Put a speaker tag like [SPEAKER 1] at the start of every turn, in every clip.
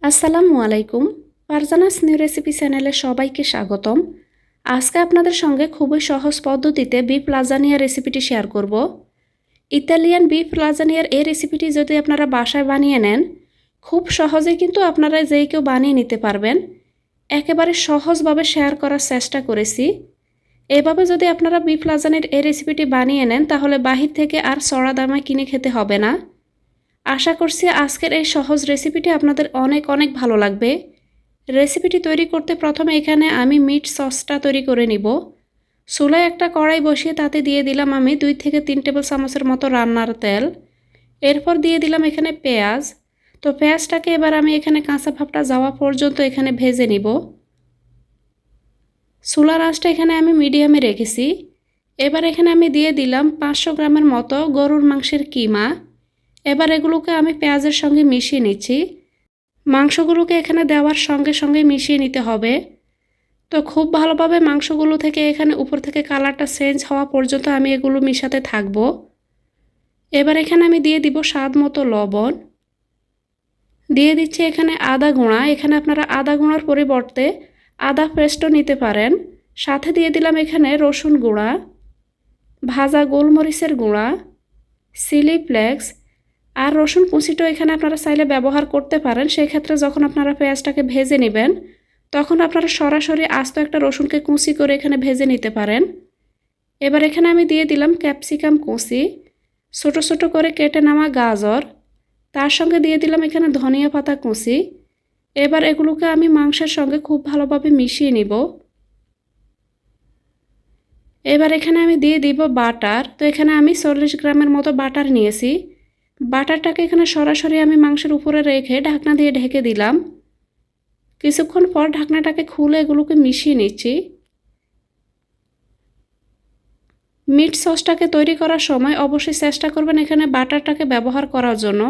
[SPEAKER 1] আসসালামু আলাইকুম। Farzana's new recipe চ্যানেলে সবাইকে স্বাগতম। আজকে আপনাদের সঙ্গে খুবই সহজ পদ্ধতিতে বিফ লাজানিয়া রেসিপিটি শেয়ার করব। ইতালিয়ান বিফ লাজানিয়ার এই রেসিপিটি যদি আপনারা বাসায় বানিয়ে নেন, খুব সহজে কিন্তু আপনারা যে কেউ বানিয়ে নিতে পারবেন। একেবারে সহজভাবে শেয়ার করার চেষ্টা করেছি। এভাবে যদি আপনারা বিফ লাজানিয়ার এই রেসিপিটি বানিয়ে নেন, তাহলে বাহির থেকে আর চড়া দামে কিনে খেতে হবে না। আশা করছি আজকের এই সহজ রেসিপিটি আপনাদের অনেক অনেক ভালো লাগবে। রেসিপিটি তৈরি করতে প্রথমে এখানে আমি মিট সসটা তৈরি করে নিব। চুলায় একটা কড়াই বসিয়ে তাতে দিয়ে দিলাম আমি 2 থেকে 3 টেবিল চামচের মতো রান্নার তেল। এরপর দিয়ে দিলাম এখানে পেঁয়াজ। তো পেঁয়াজটাকে এবার আমি এখানে কাঁচা ভাবটা যাওয়া পর্যন্ত এখানে ভেজে নিব। চুলার আঁচটা এখানে আমি মিডিয়ামে রেখেছি। এবার এখানে আমি দিয়ে দিলাম 500 গ্রামের মতো গরুর মাংসের কিমা। এবার এগুলোকে আমি পেঁয়াজের সঙ্গে মিশিয়ে নিচ্ছি। মাংসগুলোকে এখানে দেওয়ার সঙ্গে সঙ্গে মিশিয়ে নিতে হবে। তো খুব ভালোভাবে মাংসগুলো থেকে এখানে উপর থেকে কালারটা চেঞ্জ হওয়া পর্যন্ত আমি এগুলো মিশাতে থাকব। এবার এখানে আমি দিয়ে দিব স্বাদ মতো লবণ। দিয়ে দিচ্ছি এখানে আদা গুঁড়া। এখানে আপনারা আদা গুঁড়ার পরিবর্তে আদা পেস্টও নিতে পারেন। সাথে দিয়ে দিলাম এখানে রসুন গুঁড়া, ভাজা গোলমরিচের গুঁড়া, চিলি ফ্লেক্স আর রসুন কুচিটাও এখানে আপনারা চাইলে ব্যবহার করতে পারেন। সেই ক্ষেত্রে যখন আপনারা পেঁয়াজটাকে ভেজে নেবেন, তখন আপনারা সরাসরি আস্ত একটা রসুনকে কুচি করে এখানে ভেজে নিতে পারেন। এবার এখানে আমি দিয়ে দিলাম ক্যাপসিকাম কুচি, ছোট ছোট করে কেটে নেওয়া গাজর, তার সঙ্গে দিয়ে দিলাম এখানে ধনিয়া পাতা কুচি। এবার এগুলোকে আমি মাংসের সঙ্গে খুব ভালোভাবে মিশিয়ে নিব। এবার এখানে আমি দিয়ে দিব বাটার। তো এখানে আমি 40 গ্রামের মতো বাটার নিয়েছি। বাটারটাকে এখানে সরাসরি আমি মাংসের উপরে রেখে ঢাকনা দিয়ে ঢেকে দিলাম। কিছুক্ষণ পর ঢাকনাটাকে খুলে এগুলোকে মিশিয়ে নিচ্ছি। মিট সসটাকে তৈরি করার সময় অবশ্যই চেষ্টা করবেন এখানে বাটারটাকে ব্যবহার করার জন্য।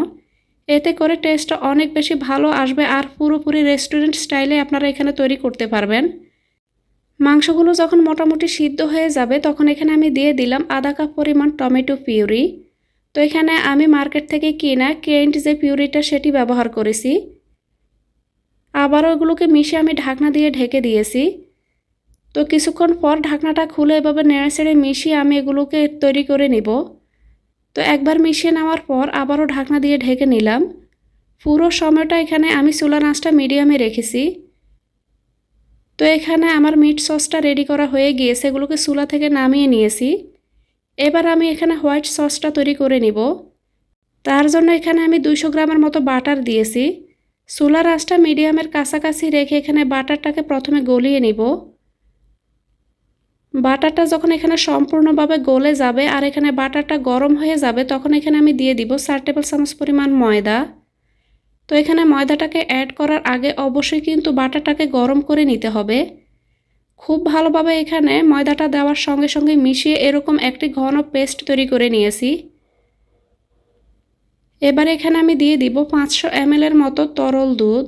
[SPEAKER 1] এতে করে টেস্টটা অনেক বেশি ভালো আসবে আর পুরোপুরি রেস্টুরেন্ট স্টাইলে আপনারা এখানে তৈরি করতে পারবেন। মাংসগুলো যখন মোটামুটি সিদ্ধ হয়ে যাবে, তখন এখানে আমি দিয়ে দিলাম আধা কাপ পরিমাণ টমেটো পিউরি। তো এখানে আমি মার্কেট থেকে কিনা কেন্ট যে পিউরিটা সেটি ব্যবহার করেছি। আবারও এগুলোকে মিশিয়ে আমি ঢাকনা দিয়ে ঢেকে দিয়েছি। তো কিছুক্ষণ পর ঢাকনাটা খুলে এভাবে নেড়েচেড়ে মিশিয়ে আমি এগুলোকে তৈরি করে নিব। তো একবার মিশিয়ে নেওয়ার পর আবারও ঢাকনা দিয়ে ঢেকে নিলাম। পুরো সময়টা এখানে আমি চুলার আঁচটা মিডিয়ামে রেখেছি। তো এখানে আমার মিট সসটা রেডি করা হয়ে গিয়েছে, এগুলোকে চুলা থেকে নামিয়ে নিয়েছি। এবার আমি এখানে হোয়াইট সসটা তৈরি করে নিব। তার জন্য এখানে আমি 200 গ্রামের মতো বাটার দিয়েছি। চুলার আঁচটা মিডিয়ামের কাছাকাছি রেখে এখানে বাটারটাকে প্রথমে গলিয়ে নিব। বাটারটা যখন এখানে সম্পূর্ণভাবে গলে যাবে আর এখানে বাটারটা গরম হয়ে যাবে, তখন এখানে আমি দিয়ে দিব 4 টেবিল চামচ পরিমাণ ময়দা। তো এখানে ময়দাটাকে অ্যাড করার আগে অবশ্যই কিন্তু বাটারটাকে গরম করে নিতে হবে। খুব ভালোভাবে এখানে ময়দাটা দেওয়ার সঙ্গে সঙ্গে মিশিয়ে এরকম একটি ঘন পেস্ট তৈরি করে নিয়েছি। এবার এখানে আমি দিয়ে দিব 500 ml এর মতো তরল দুধ।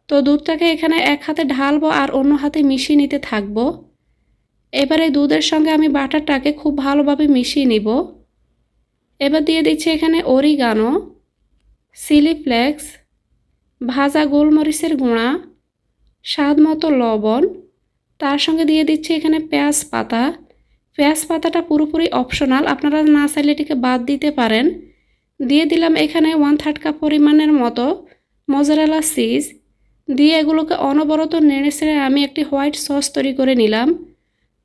[SPEAKER 1] তো দুধটাকে এখানে এক হাতে ঢালবো আর অন্য হাতে মিশিয়ে নিতে থাকবো। এবার এই দুধের সঙ্গে আমি বাটারটাকে খুব ভালোভাবে মিশিয়ে নিব। এবার দিয়ে দিচ্ছি এখানে অরিগানো, চিলি ফ্লেক্স, ভাজা গোলমরিচের গুঁড়া, স্বাদ মতো লবণ, তার সঙ্গে দিয়ে দিচ্ছি এখানে পেঁয়াজ পাতা। পেঁয়াজ পাতাটা পুরোপুরি অপশনাল, আপনারা না চাইলে এটিকে বাদ দিতে পারেন। দিয়ে দিলাম এখানে 1/3 কাপ পরিমাণের মতো মোজারেলা চিজ। দিয়ে এগুলোকে অনবরত নেড়েচেড়ে আমি একটি হোয়াইট সস তৈরি করে নিলাম।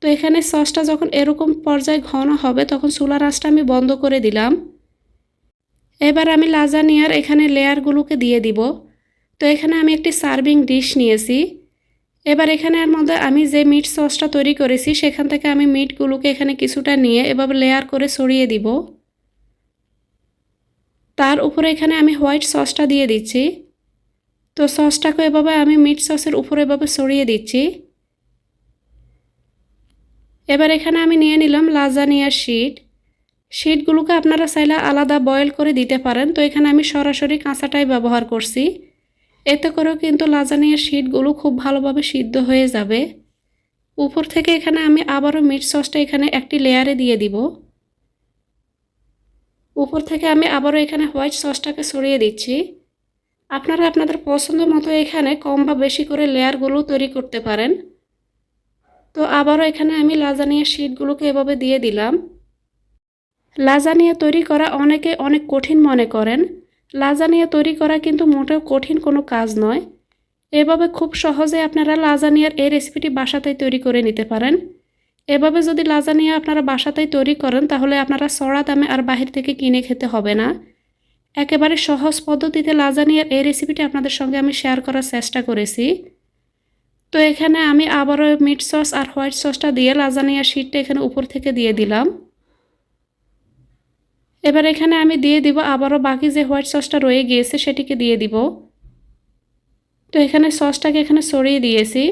[SPEAKER 1] তো এখানে সসটা যখন এরকম পর্যায়ে ঘন হবে, তখন চুলার আঁচটা আমি বন্ধ করে দিলাম। এবার আমি লাজানিয়ার এখানে লেয়ারগুলোকে দিয়ে দিব। তো এখানে আমি একটি সার্ভিং ডিশ নিয়েছি। এবার এখানে এর মধ্যে আমি যে মিট সসটা তৈরি করেছি সেখান থেকে আমি মিটগুলোকে এখানে কিছুটা নিয়ে এভাবে লেয়ার করে ছড়িয়ে দিব। তার উপরে এখানে আমি হোয়াইট সসটা দিয়ে দিচ্ছি। তো সসটাকে এভাবে আমি মিট সসের উপরে এভাবে ছড়িয়ে দিচ্ছি। এবার এখানে আমি নিয়ে নিলাম লাজানিয়ার শিটগুলোকে আপনারা চাইলে আলাদা বয়েল করে দিতে পারেন। তো এখানে আমি সরাসরি কাঁচাটাই ব্যবহার করছি। এতে করেও কিন্তু লাজানিয়ার শিটগুলো খুব ভালোভাবে সিদ্ধ হয়ে যাবে। উপর থেকে এখানে আমি আবারও মিট সসটা এখানে একটি লেয়ারে দিয়ে দিব। উপর থেকে আমি আবারও এখানে হোয়াইট সসটাকে ছড়িয়ে দিচ্ছি। আপনারা আপনাদের পছন্দ মতো এখানে কম বা বেশি করে লেয়ারগুলো তৈরি করতে পারেন। তো আবারও এখানে আমি লাজানিয়া শিটগুলোকে এভাবে দিয়ে দিলাম। লাজানিয়া তৈরি করা অনেকে অনেক কঠিন মনে করেন। লাজানিয়া তৈরি করা কিন্তু মোটেও কঠিন কোনো কাজ নয়। এভাবে খুব সহজে আপনারা লাজানিয়ার এই রেসিপিটি বাসাতেই তৈরি করে নিতে পারেন। এভাবে যদি লাজানিয়া আপনারা বাসাতেই তৈরি করেন তাহলে আপনারা চড়া দামে আর বাহির থেকে কিনে খেতে হবে না। একেবারে সহজ পদ্ধতিতে লাজানিয়ার এই রেসিপিটি আপনাদের সঙ্গে আমি শেয়ার করার চেষ্টা করেছি। তো এখানে আমি আবারও মিট সস আর হোয়াইট সসটা দিয়ে লাজানিয়ার শিটটা এখানে উপর থেকে দিয়ে দিলাম। এবার এখানে আমি দিয়ে দিব আবারও বাকি যে হোয়াইট সসটা রয়ে গিয়েছে সেটিকে দিয়ে দিব। তো এখানে সসটাকে এখানে ছড়িয়ে দিয়েছি।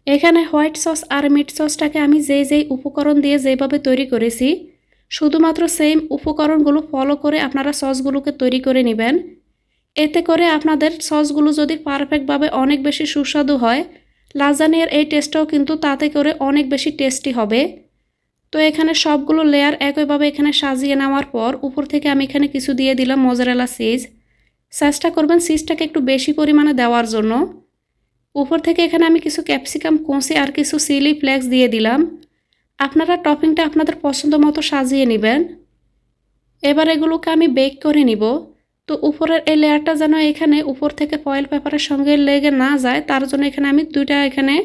[SPEAKER 1] এখানে হোয়াইট সস আর মিট সসটাকে আমি যেই উপকরণ দিয়ে যেভাবে তৈরি করেছি শুধুমাত্র সেম উপকরণগুলো ফলো করে আপনারা সসগুলোকে তৈরি করে নেবেন। এতে করে আপনাদের সসগুলো যদি পারফেক্টভাবে অনেক বেশি সুস্বাদু হয়, লাজানিয়ার এই টেস্টটাও কিন্তু তাতে করে অনেক বেশি টেস্টি হবে। তো এখানে সবগুলো লেয়ার একইভাবে এখানে সাজিয়ে নেওয়ার পর উপর থেকে আমি এখানে কিছু দিয়ে দিলাম মোজারেলা চিজ। চেষ্টা করবেন চিজটাকে একটু বেশি পরিমাণে দেওয়ার জন্য। উপর থেকে এখানে আমি কিছু ক্যাপসিকাম কুচি আর কিছু চিলি ফ্লেক্স দিয়ে দিলাম। আপনারা টপিংটা আপনাদের পছন্দ মতো সাজিয়ে নেবেন। এবার এগুলোকে আমি বেক করে নিব। তো উপরের এই লেয়ারটা যেন এখানে উপর থেকে ফয়েল পেপারের সঙ্গে লেগে না যায় তার জন্য এখানে আমি দুইটা এখানে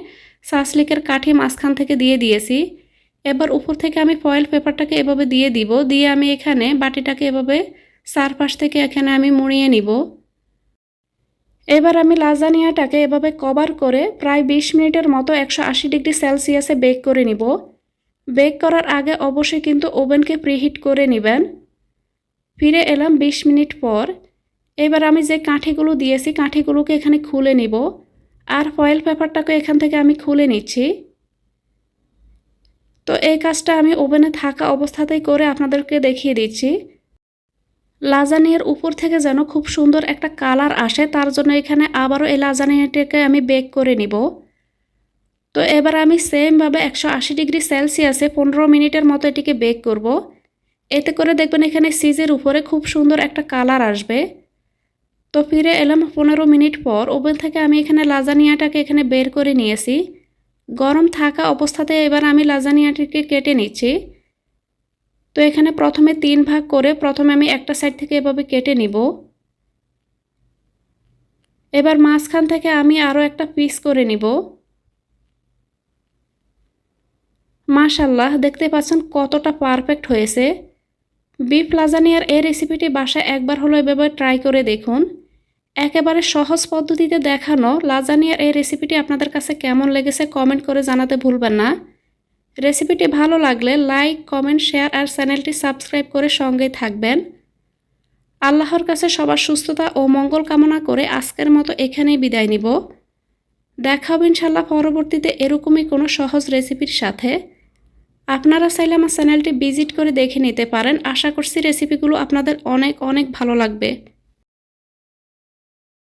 [SPEAKER 1] সাসলিকের কাঠি মাঝখান থেকে দিয়ে দিয়েছি। এবার উপর থেকে আমি ফয়েল পেপারটাকে এভাবে দিয়ে দিব, দিয়ে আমি এখানে বাটিটাকে এভাবে চারপাশ থেকে এখানে আমি মুড়িয়ে নিব। এবার আমি লাজানিয়াটাকে এভাবে কভার করে প্রায় 20 মিনিটের মতো 180 ডিগ্রি সেলসিয়াসে বেক করে নিব। বেক করার আগে অবশ্যই কিন্তু ওভেনকে প্রিহিট করে নেবেন। ফিরে এলাম 20 মিনিট পর। এবার আমি যে কাঠিগুলো দিয়েছি কাঠিগুলোকে এখানে খুলে নিব আর ফয়েল পেপারটাকে এখান থেকে আমি খুলে নিচ্ছি। তো এই কাজটা আমি ওভেনে থাকা অবস্থাতেই করে আপনাদেরকে দেখিয়ে দিচ্ছি। লাজানিয়ার উপর থেকে যেন খুব সুন্দর একটা কালার আসে তার জন্য এখানে আবারও এই লাজানিয়াটাকে আমি বেক করে নিব। তো এবার আমি সেমভাবে 180 ডিগ্রি সেলসিয়াসে 15 মিনিটের মতো এটিকে বেক করব। এতে করে দেখবেন এখানে চিজের উপরে খুব সুন্দর একটা কালার আসবে। তো ফিরে এলাম 15 মিনিট পর। ওভেন থেকে আমি এখানে লাজানিয়াটাকে এখানে বের করে নিয়েছি। গরম থাকা অবস্থাতে এবার আমি লাজানিয়াটিকে কেটে নিচ্ছি। তো এখানে প্রথমে 3 ভাগ করে প্রথমে আমি একটা সাইড থেকে এভাবে কেটে নিব। এবার মাঝখান থেকে আমি আরও একটা পিস করে নিব। মাশাআল্লাহ, দেখতে পাচ্ছেন কতটা পারফেক্ট হয়েছে। বিফ লাজানিয়ার এই রেসিপিটি বাসায় একবার হলো এভাবে ট্রাই করে দেখুন। একেবারে সহজ পদ্ধতিতে দেখানো লাজানিয়ার এই রেসিপিটি আপনাদের কাছে কেমন লেগেছে কমেন্ট করে জানাতে ভুলবেন না। রেসিপিটি ভালো লাগলে লাইক, কমেন্ট, শেয়ার আর চ্যানেলটি সাবস্ক্রাইব করে সঙ্গেই থাকবেন। আল্লাহর কাছে সবার সুস্থতা ও মঙ্গল কামনা করে আজকের মতো এখানেই বিদায় নিব। দেখা হবে ইনশাল্লাহ পরবর্তীতে এরকমই কোনো সহজ রেসিপির সাথে। আপনারা চাইলে আমার চ্যানেলটি ভিজিট করে দেখে নিতে পারেন। আশা করছি রেসিপিগুলো আপনাদের অনেক ভালো লাগবে।